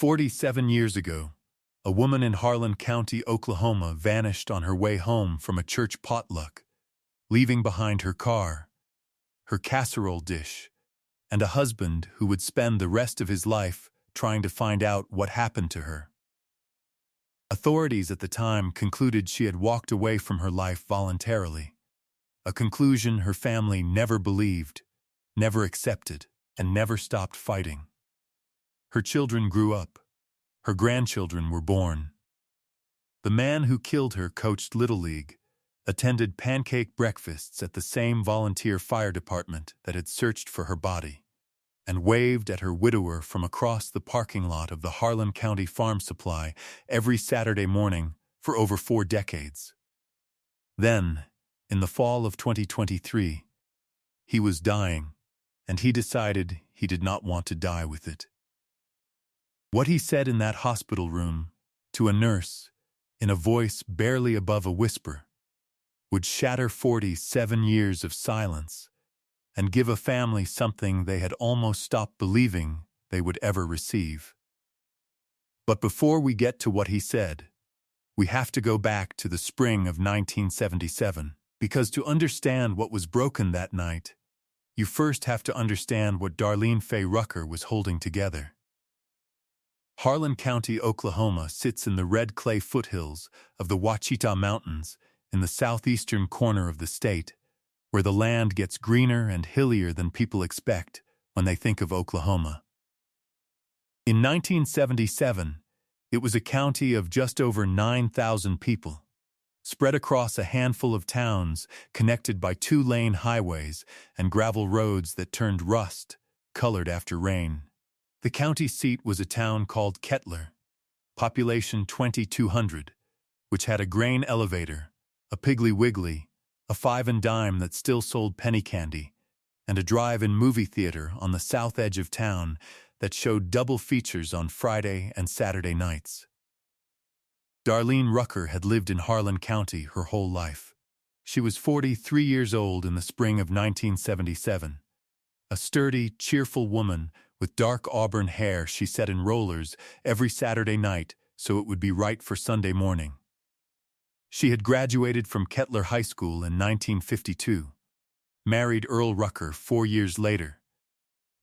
47 years ago, a woman in Harlan County, Oklahoma vanished on her way home from a church potluck, leaving behind her car, her casserole dish, and a husband who would spend the rest of his life trying to find out what happened to her. Authorities at the time concluded she had walked away from her life voluntarily, a conclusion her family never believed, never accepted, and never stopped fighting. Her children grew up. Her grandchildren were born. The man who killed her coached Little League, attended pancake breakfasts at the same volunteer fire department that had searched for her body, and waved at her widower from across the parking lot of the Harlan County Farm Supply every Saturday morning for over 4 decades. Then, in the fall of 2023, he was dying, and he decided he did not want to die with it. What he said in that hospital room, to a nurse, in a voice barely above a whisper, would shatter 47 years of silence and give a family something they had almost stopped believing they would ever receive. But before we get to what he said, we have to go back to the spring of 1977, because to understand what was broken that night, you first have to understand what Darlene Faye Rucker was holding together. Harlan County, Oklahoma sits in the red clay foothills of the Ouachita Mountains in the southeastern corner of the state, where the land gets greener and hillier than people expect when they think of Oklahoma. In 1977, it was a county of just over 9,000 people, spread across a handful of towns connected by 2-lane highways and gravel roads that turned rust, colored after rain. The county seat was a town called Kettler, population 2,200, which had a grain elevator, a Piggly Wiggly, a 5 and dime that still sold penny candy, and a drive-in movie theater on the south edge of town that showed double features on Friday and Saturday nights. Darlene Rucker had lived in Harlan County her whole life. She was 43 years old in the spring of 1977. A sturdy, cheerful woman with dark auburn hair she set in rollers every Saturday night so it would be right for Sunday morning. She had graduated from Kettler High School in 1952, married Earl Rucker 4 years later,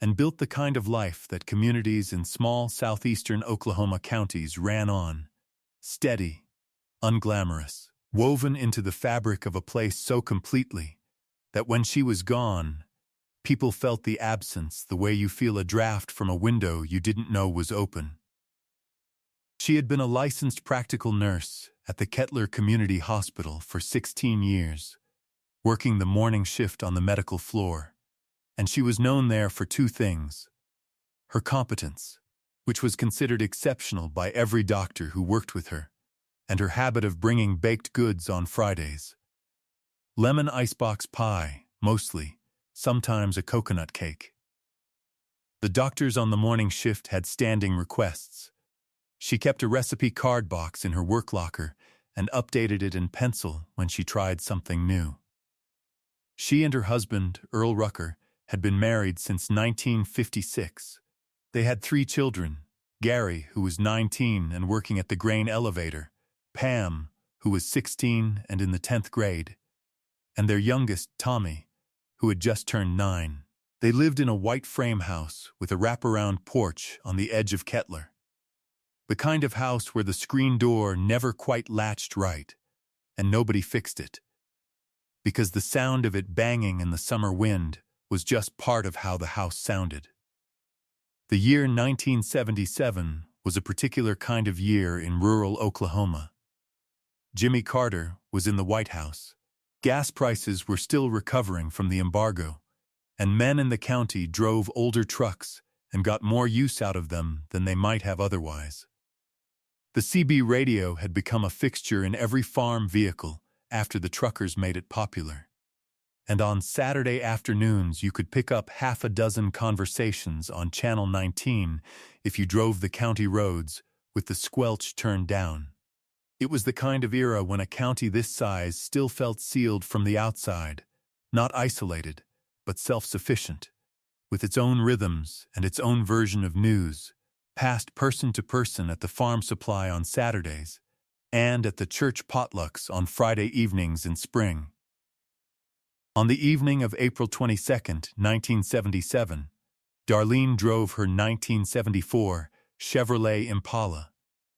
and built the kind of life that communities in small southeastern Oklahoma counties ran on, steady, unglamorous, woven into the fabric of a place so completely that when she was gone, people felt the absence the way you feel a draft from a window you didn't know was open. She had been a licensed practical nurse at the Kettler Community Hospital for 16 years, working the morning shift on the medical floor, and she was known there for 2 things: her competence, which was considered exceptional by every doctor who worked with her, and her habit of bringing baked goods on Fridays. Lemon icebox pie, mostly, sometimes a coconut cake. The doctors on the morning shift had standing requests. She kept a recipe card box in her work locker and updated it in pencil when she tried something new. She and her husband, Earl Rucker, had been married since 1956. They had 3 children: Gary, who was 19 and working at the grain elevator, Pam, who was 16 and in the 10th grade, and their youngest, Tommy, who had just turned 9. They lived in a white frame house with a wraparound porch on the edge of Kettler. The kind of house where the screen door never quite latched right, and nobody fixed it, because the sound of it banging in the summer wind was just part of how the house sounded. The year 1977 was a particular kind of year in rural Oklahoma. Jimmy Carter was in the White House. Gas prices were still recovering from the embargo, and men in the county drove older trucks and got more use out of them than they might have otherwise. The CB radio had become a fixture in every farm vehicle after the truckers made it popular. And on Saturday afternoons you could pick up half a dozen conversations on Channel 19 if you drove the county roads with the squelch turned down. It was the kind of era when a county this size still felt sealed from the outside, not isolated, but self-sufficient, with its own rhythms and its own version of news, passed person to person at the farm supply on Saturdays, and at the church potlucks on Friday evenings in spring. On the evening of April 22, 1977, Darlene drove her 1974 Chevrolet Impala,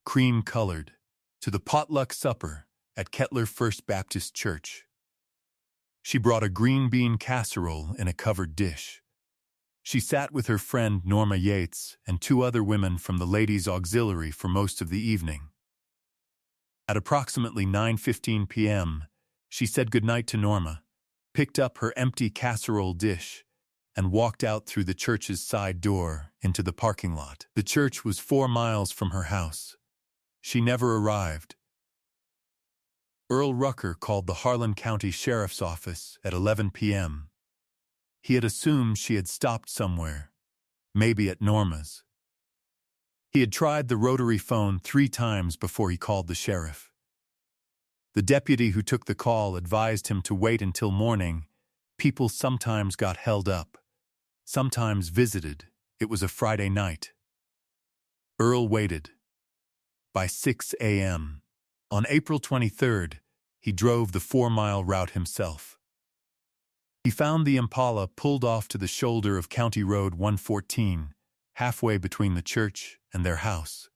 cream-colored, to the potluck supper at Kettler First Baptist Church. She brought a green bean casserole in a covered dish. She sat with her friend Norma Yates and two other women from the Ladies' Auxiliary for most of the evening. At approximately 9:15 p.m., she said goodnight to Norma, picked up her empty casserole dish, and walked out through the church's side door into the parking lot. The church was 4 miles from her house. She never arrived. Earl Rucker called the Harlan County Sheriff's Office at 11 p.m. He had assumed she had stopped somewhere, maybe at Norma's. He had tried the rotary phone 3 times before he called the sheriff. The deputy who took the call advised him to wait until morning. People sometimes got held up, sometimes visited. It was a Friday night. Earl waited. By 6 a.m., on April 23rd, he drove the 4-mile route himself. He found the Impala pulled off to the shoulder of County Road 114, halfway between the church and their house,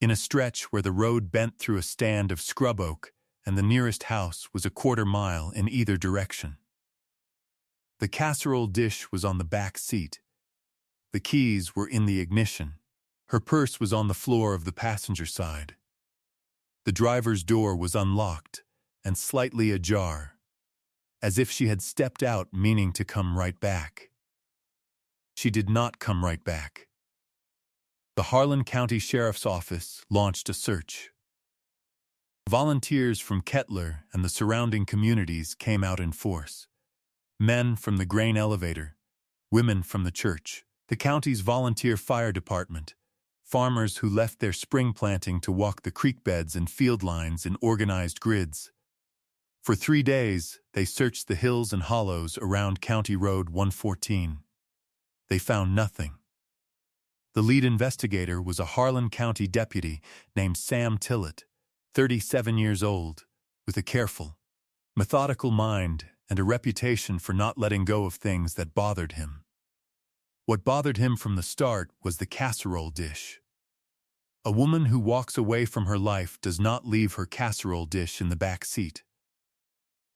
in a stretch where the road bent through a stand of scrub oak and the nearest house was a 1/4 mile in either direction. The casserole dish was on the back seat. The keys were in the ignition. Her purse was on the floor of the passenger side. The driver's door was unlocked and slightly ajar, as if she had stepped out meaning to come right back. She did not come right back. The Harlan County Sheriff's Office launched a search. Volunteers from Kettler and the surrounding communities came out in force. Men from the grain elevator, women from the church, the county's volunteer fire department, farmers who left their spring planting to walk the creek beds and field lines in organized grids. For 3 days, they searched the hills and hollows around County Road 114. They found nothing. The lead investigator was a Harlan County deputy named Sam Tillett, 37 years old, with a careful, methodical mind and a reputation for not letting go of things that bothered him. What bothered him from the start was the casserole dish. A woman who walks away from her life does not leave her casserole dish in the back seat.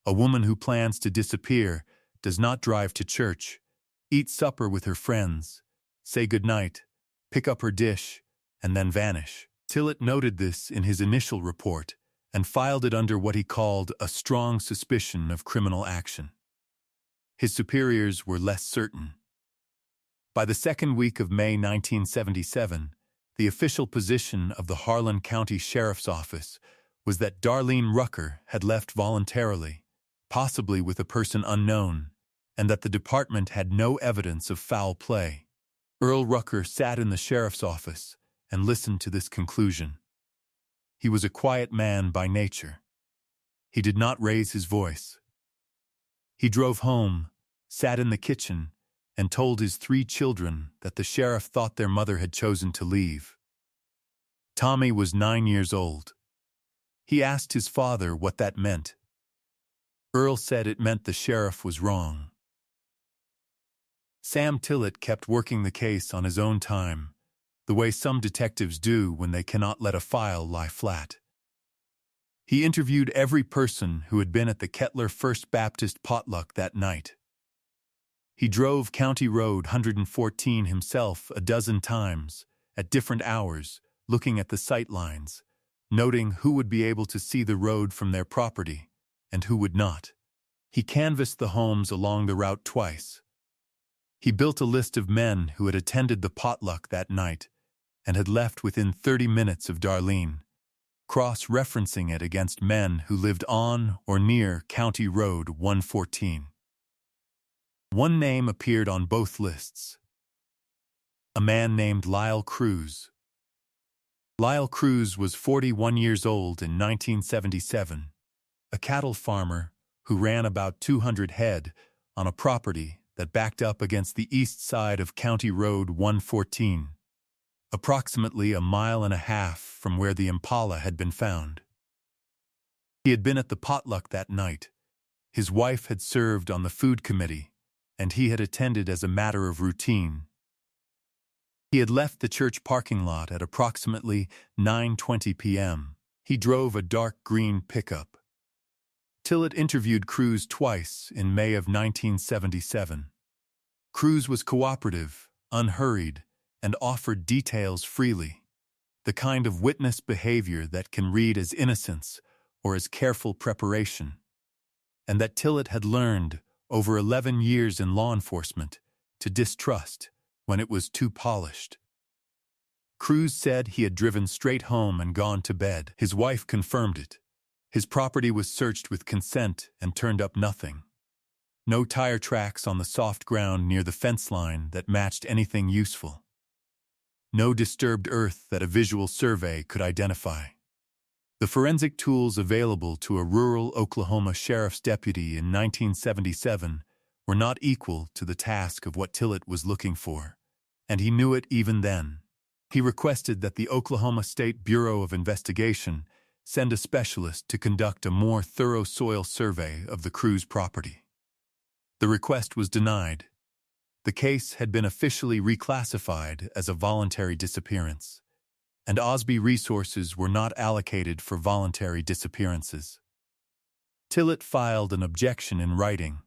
A woman who plans to disappear does not drive to church, eat supper with her friends, say goodnight, pick up her dish, and then vanish. Tillett noted this in his initial report and filed it under what he called a strong suspicion of criminal action. His superiors were less certain. By the second week of May 1977, the official position of the Harlan County Sheriff's Office was that Darlene Rucker had left voluntarily, possibly with a person unknown, and that the department had no evidence of foul play. Earl Rucker sat in the sheriff's office and listened to this conclusion. He was a quiet man by nature. He did not raise his voice. He drove home, sat in the kitchen, and told his 3 children that the sheriff thought their mother had chosen to leave. Tommy was 9 years old. He asked his father what that meant. Earl said it meant the sheriff was wrong. Sam Tillett kept working the case on his own time, the way some detectives do when they cannot let a file lie flat. He interviewed every person who had been at the Kettler First Baptist potluck that night. He drove County Road 114 himself a dozen times, at different hours, looking at the sight lines, noting who would be able to see the road from their property and who would not. He canvassed the homes along the route twice. He built a list of men who had attended the potluck that night and had left within 30 minutes of Darlene, cross-referencing it against men who lived on or near County Road 114. One name appeared on both lists. A man named Lyle Cruz. Lyle Cruz was 41 years old in 1977, a cattle farmer who ran about 200 head on a property that backed up against the east side of County Road 114. approximately a mile and a half from where the Impala had been found. He had been at the potluck that night. His wife had served on the food committee, and he had attended as a matter of routine. He had left the church parking lot at approximately 9:20 p.m. He drove a dark green pickup. Tillett interviewed Cruz twice in May of 1977. Cruz was cooperative, unhurried, and offered details freely, the kind of witness behavior that can read as innocence or as careful preparation, and that Tillett had learned, over 11 years in law enforcement, to distrust when it was too polished. Cruz said he had driven straight home and gone to bed. His wife confirmed it. His property was searched with consent and turned up nothing. No tire tracks on the soft ground near the fence line that matched anything useful. No disturbed earth that a visual survey could identify. The forensic tools available to a rural Oklahoma sheriff's deputy in 1977 were not equal to the task of what Tillett was looking for, and he knew it even then. He requested that the Oklahoma State Bureau of Investigation send a specialist to conduct a more thorough soil survey of the Cruz property. The request was denied. The case had been officially reclassified as a voluntary disappearance, and Osby resources were not allocated for voluntary disappearances. Tillett filed an objection in writing.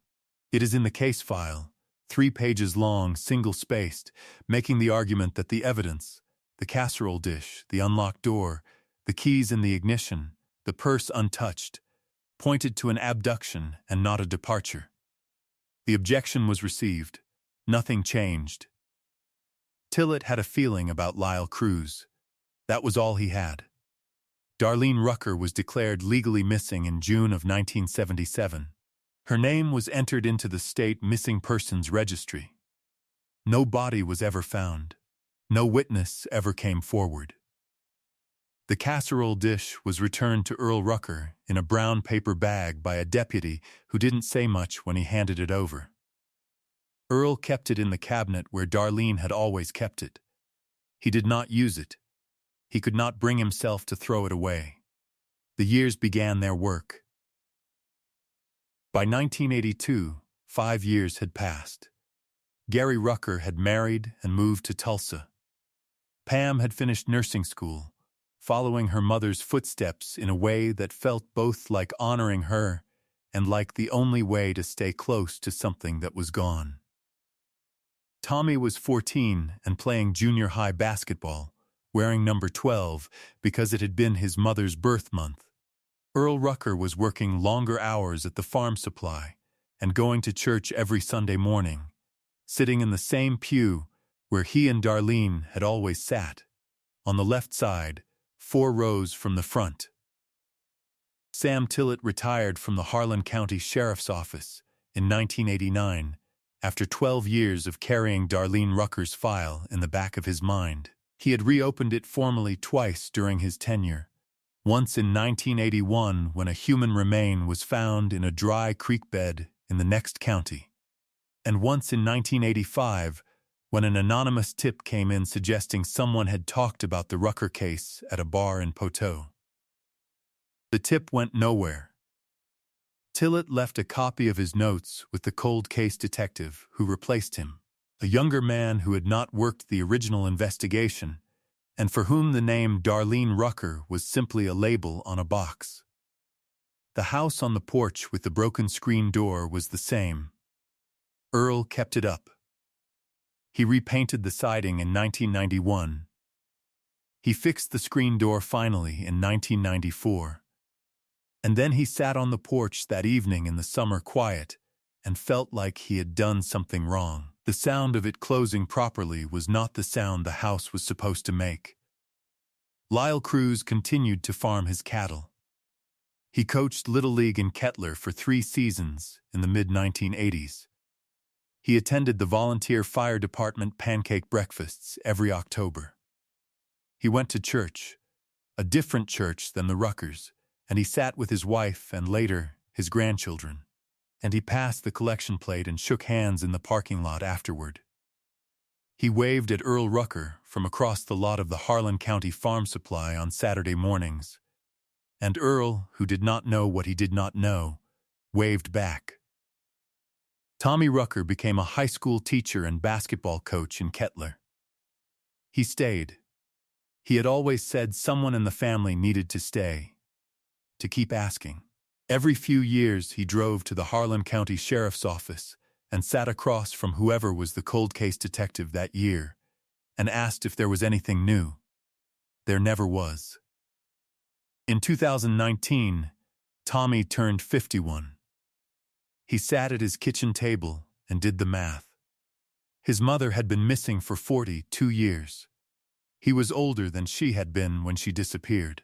It is in the case file, 3 pages long, single-spaced, making the argument that the evidence, the casserole dish, the unlocked door, the keys in the ignition, the purse untouched, pointed to an abduction and not a departure. The objection was received. Nothing changed. Tillett had a feeling about Lyle Cruz. That was all he had. Darlene Rucker was declared legally missing in June of 1977. Her name was entered into the state missing persons registry. No body was ever found. No witness ever came forward. The casserole dish was returned to Earl Rucker in a brown paper bag by a deputy who didn't say much when he handed it over. Earl kept it in the cabinet where Darlene had always kept it. He did not use it. He could not bring himself to throw it away. The years began their work. By 1982, 5 years had passed. Gary Rucker had married and moved to Tulsa. Pam had finished nursing school, following her mother's footsteps in a way that felt both like honoring her and like the only way to stay close to something that was gone. Tommy was 14 and playing junior high basketball, wearing number 12 because it had been his mother's birth month. Earl Rucker was working longer hours at the farm supply and going to church every Sunday morning, sitting in the same pew where he and Darlene had always sat, on the left side, 4 rows from the front. Sam Tillett retired from the Harlan County Sheriff's Office in 1989 after 12 years of carrying Darlene Rucker's file in the back of his mind. He had reopened it formally twice during his tenure, once in 1981 when a human remain was found in a dry creek bed in the next county, and once in 1985 when an anonymous tip came in suggesting someone had talked about the Rucker case at a bar in Poteau. The tip went nowhere. Tillett left a copy of his notes with the cold case detective who replaced him, a younger man who had not worked the original investigation and for whom the name Darlene Rucker was simply a label on a box. The house on the porch with the broken screen door was the same. Earl kept it up. He repainted the siding in 1991. He fixed the screen door finally in 1994. And then he sat on the porch that evening in the summer quiet and felt like he had done something wrong. The sound of it closing properly was not the sound the house was supposed to make. Lyle Cruz continued to farm his cattle. He coached Little League in Kettler for 3 seasons in the mid-1980s. He attended the volunteer fire department pancake breakfasts every October. He went to church, a different church than the Ruckers, and he sat with his wife and later his grandchildren, and he passed the collection plate and shook hands in the parking lot afterward. He waved at Earl Rucker from across the lot of the Harlan County Farm Supply on Saturday mornings. And Earl, who did not know what he did not know, waved back. Tommy Rucker became a high school teacher and basketball coach in Kettler. He stayed. He had always said someone in the family needed to stay, to keep asking. Every few years he drove to the Harlan County Sheriff's Office and sat across from whoever was the cold case detective that year and asked if there was anything new. There never was. In 2019, Tommy turned 51. He sat at his kitchen table and did the math. His mother had been missing for 42 years. He was older than she had been when she disappeared.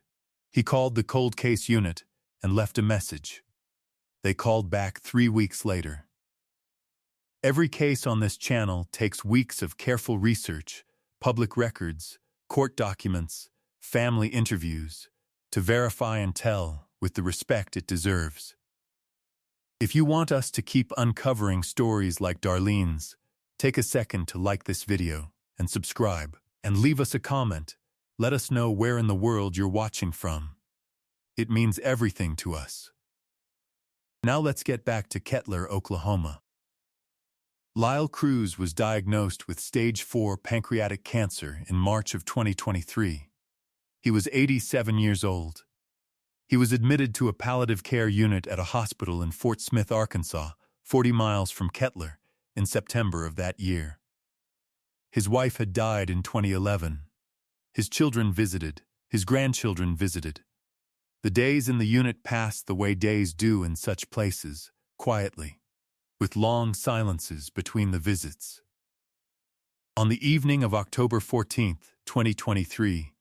He called the cold case unit and left a message. They called back 3 weeks later. Every case on this channel takes weeks of careful research, public records, court documents, family interviews, to verify and tell with the respect it deserves. If you want us to keep uncovering stories like Darlene's, take a second to like this video and subscribe, and leave us a comment. Let us know where in the world you're watching from. It means everything to us. Now let's get back to Kettler, Oklahoma. Lyle Cruz was diagnosed with stage 4 pancreatic cancer in March of 2023. He was 87 years old. He was admitted to a palliative care unit at a hospital in Fort Smith, Arkansas, 40 miles from Kettler, in September of that year. His wife had died in 2011. His children visited. His grandchildren visited. The days in the unit passed the way days do in such places, quietly, with long silences between the visits. On the evening of October 14, 2023,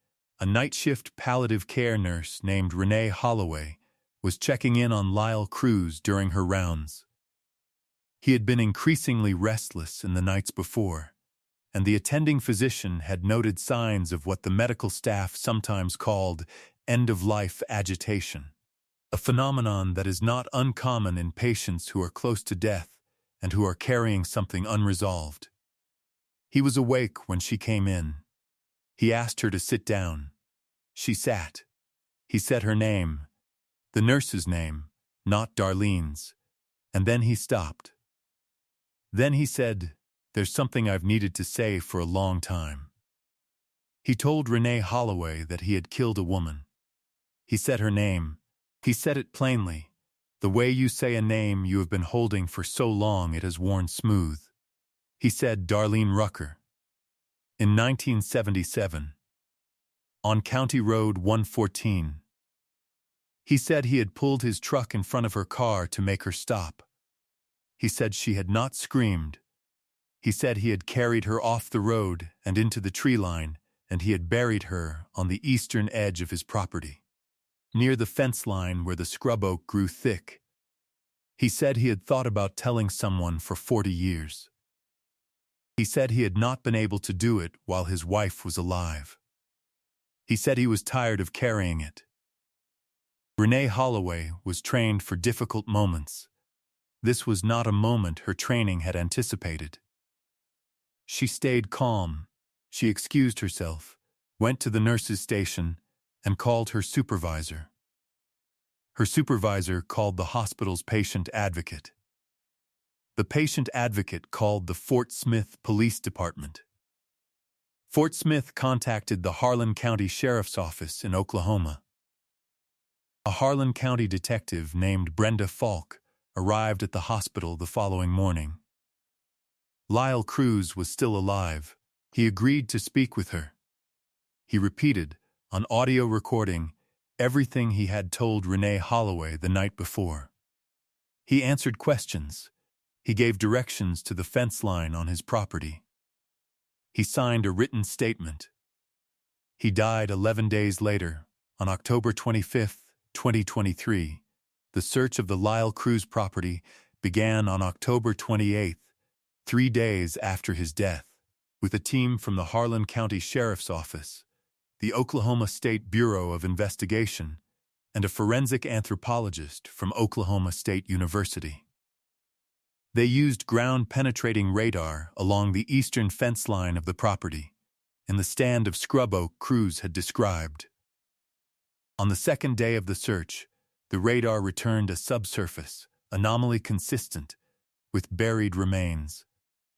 a night shift palliative care nurse named Renee Holloway was checking in on Lyle Cruz during her rounds. He had been increasingly restless in the nights before, and the attending physician had noted signs of what the medical staff sometimes called end-of-life agitation, a phenomenon that is not uncommon in patients who are close to death and who are carrying something unresolved. He was awake when she came in. He asked her to sit down. She sat. He said her name, the nurse's name, not Darlene's, and then he stopped. Then he said, "There's something I've needed to say for a long time." He told Renee Holloway that he had killed a woman. He said her name. He said it plainly, the way you say a name you have been holding for so long it has worn smooth. He said Darlene Rucker. In 1977. On County Road 114. He said he had pulled his truck in front of her car to make her stop. He said she had not screamed. He said he had carried her off the road and into the tree line, and he had buried her on the eastern edge of his property, near the fence line where the scrub oak grew thick. He said he had thought about telling someone for 40 years. He said he had not been able to do it while his wife was alive. He said he was tired of carrying it. Renee Holloway was trained for difficult moments. This was not a moment her training had anticipated. She stayed calm. She excused herself, went to the nurse's station, and called her supervisor. Her supervisor called the hospital's patient advocate. The patient advocate called the Fort Smith Police Department. Fort Smith contacted the Harlan County Sheriff's Office in Oklahoma. A Harlan County detective named Brenda Falk arrived at the hospital the following morning. Lyle Cruz was still alive. He agreed to speak with her. He repeated, on audio recording, everything he had told Renee Holloway the night before. He answered questions. He gave directions to the fence line on his property. He signed a written statement. He died 11 days later, on October 25, 2023. The search of the Lyle Cruz property began on October 28, 3 days after his death, with a team from the Harlan County Sheriff's Office, the Oklahoma State Bureau of Investigation, and a forensic anthropologist from Oklahoma State University. They used ground-penetrating radar along the eastern fence line of the property, in the stand of scrub oak Cruz had described. On the second day of the search, the radar returned a subsurface, anomaly consistent with buried remains.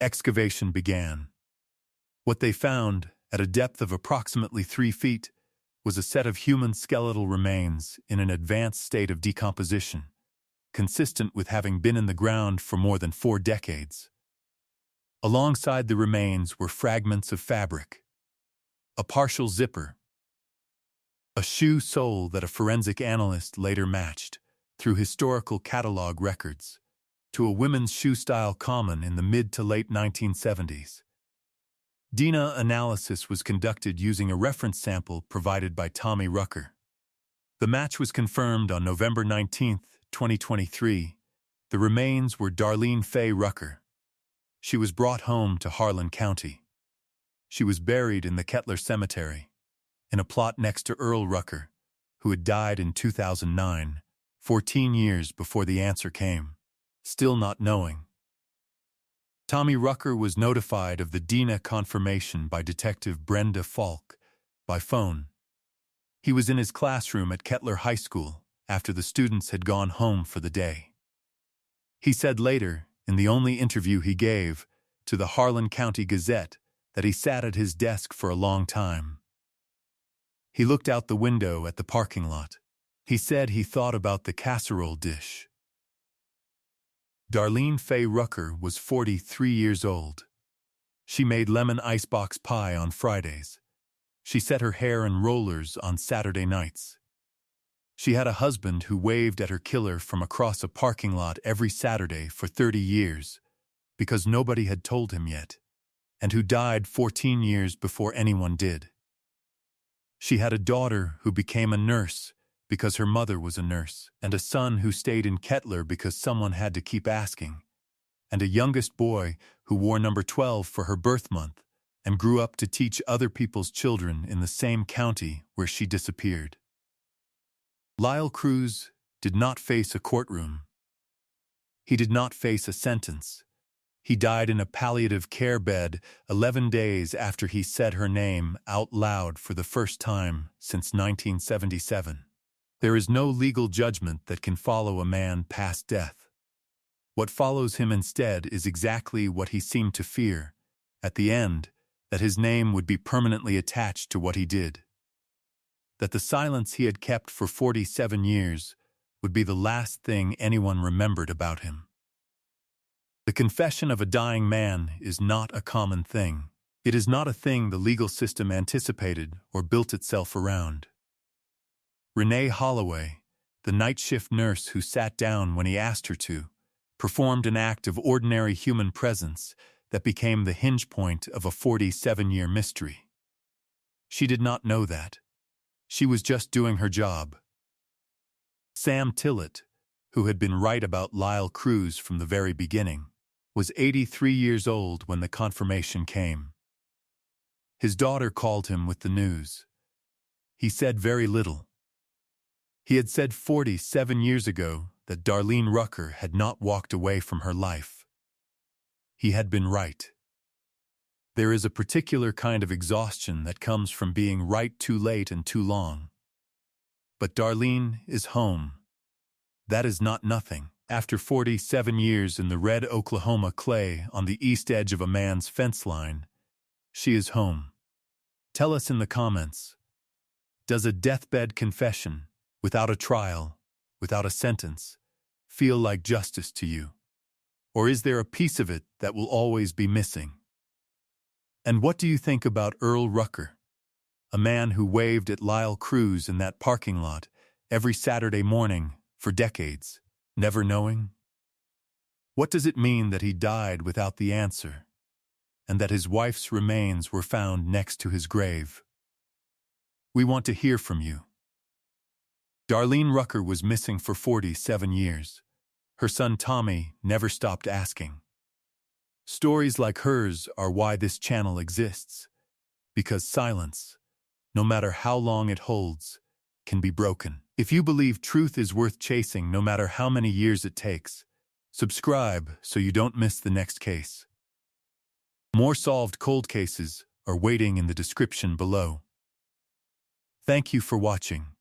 Excavation began. What they found, at a depth of approximately 3 feet, was a set of human skeletal remains in an advanced state of decomposition, consistent with having been in the ground for more than 4 decades. Alongside the remains were fragments of fabric, a partial zipper, a shoe sole that a forensic analyst later matched, through historical catalog records, to a women's shoe style common in the mid to late 1970s. DNA analysis was conducted using a reference sample provided by Tommy Rucker. The match was confirmed on November 19, 2023. The remains were Darlene Faye Rucker. She was brought home to Harlan County. She was buried in the Kettler Cemetery, in a plot next to Earl Rucker, who had died in 2009, 14 years before the answer came, still not knowing. Tommy Rucker was notified of the DNA confirmation by Detective Brenda Falk by phone. He was in his classroom at Kettler High School after the students had gone home for the day. He said later, in the only interview he gave, to the Harlan County Gazette, that he sat at his desk for a long time. He looked out the window at the parking lot. He said he thought about the casserole dish. Darlene Faye Rucker was 43 years old. She made lemon icebox pie on Fridays. She set her hair in rollers on Saturday nights. She had a husband who waved at her killer from across a parking lot every Saturday for 30 years, because nobody had told him yet, and who died 14 years before anyone did. She had a daughter who became a nurse because her mother was a nurse, and a son who stayed in Kettler because someone had to keep asking, and a youngest boy who wore number 12 for her birth month and grew up to teach other people's children in the same county where she disappeared. Lyle Cruz did not face a courtroom. He did not face a sentence. He died in a palliative care bed 11 days after he said her name out loud for the first time since 1977. There is no legal judgment that can follow a man past death. What follows him instead is exactly what he seemed to fear, at the end, that his name would be permanently attached to what he did. That the silence he had kept for 47 years would be the last thing anyone remembered about him. The confession of a dying man is not a common thing. It is not a thing the legal system anticipated or built itself around. Renee Holloway, the night shift nurse who sat down when he asked her to, performed an act of ordinary human presence that became the hinge point of a 47-year mystery. She did not know that. She was just doing her job. Sam Tillett, who had been right about Lyle Cruz from the very beginning, was 83 years old when the confirmation came. His daughter called him with the news. He said very little. He had said 47 years ago that Darlene Rucker had not walked away from her life. He had been right. There is a particular kind of exhaustion that comes from being right too late and too long. But Darlene is home. That is not nothing. After 47 years in the red Oklahoma clay on the east edge of a man's fence line, she is home. Tell us in the comments, does a deathbed confession, without a trial, without a sentence, feel like justice to you? Or is there a piece of it that will always be missing? And what do you think about Earl Rucker, a man who waved at Lyle Cruz in that parking lot every Saturday morning for decades, never knowing? What does it mean that he died without the answer, and that his wife's remains were found next to his grave? We want to hear from you. Darlene Rucker was missing for 47 years. Her son Tommy never stopped asking. Stories like hers are why this channel exists, because silence, no matter how long it holds, can be broken. If you believe truth is worth chasing no matter how many years it takes, Subscribe so you don't miss the next case. More solved cold cases are waiting in the description below. Thank you for watching.